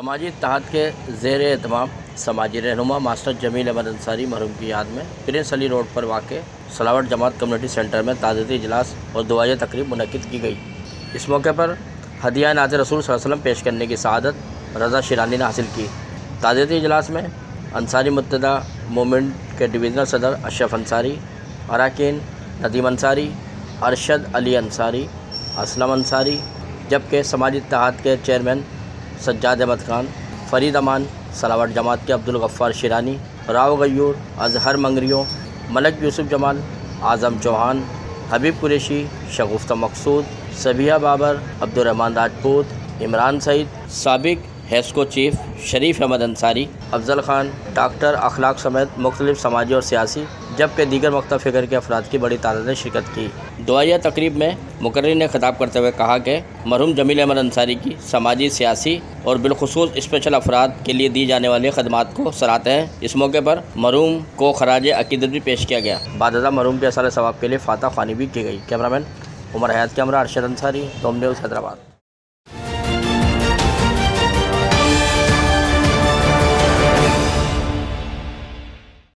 समाजी इत्तेहाद के ज़ेर एहतमाम समाजी रहनुमा मास्टर जमील अहमद अंसारी मरहूम की याद में प्रिंस अली रोड पर वाक़ सलावत जमात कम्युनिटी सेंटर में ताज़ियती इजलास और दुआई तकरीब मुनक़िद की गई। इस मौके पर हदिया नाज़ रसूल सल्लल्लाहु अलैहि वसल्लम पेश करने की सआदत रज़ा शिरानी ने हासिल की। ताज़ियती इजलास में अंसारी मुत्तदा मूवमेंट के डिवीज़नल सदर अशरफ अंसारी, अरकान नदीम अंसारी, अरशद अली अंसारी, असलम अंसारी, जबकि समाजी इत्तेहाद के चेयरमैन सज्जाद अहमद खान, फरीद अमान, सलावत जमात के अब्दुल गफ्फार शिरानी, राव गयूर, अजहर मंगरियों, मलक यूसुफ जमाल, आज़म चौहान, हबीब कुरैशी, शगुफ्ता मकसूद, सबिया बाबर, अब्दुर्रहमान राजपूत, इमरान सईद, साबिक हेस्को चीफ शरीफ अहमद अंसारी, अफजल खान, डॉक्टर अखलाक समेत मुख्तलिफ समाजी और सियासी जबकि दीगर मकतब फ़िक्र के अफराद की बड़ी तादाद ने शिरकत की। दुआया तकरीब में मुकर्रिर ने खिताब करते हुए कहा कि मरहूम जमील अहमद अंसारी की समाजी, सियासी और बिलखुसूस स्पेशल अफराद के लिए दी जाने वाली खदमात को सराहते हैं। इस मौके पर मरहूम को खराज अकीदत भी पेश किया गया। बाद मरहूम के असल सवाब के लिए फातह ख़्वानी भी की गई। कैमरामैन उमर हयात कैमरा अरशद अंसारी, डोम न्यूज़ हैदराबाद।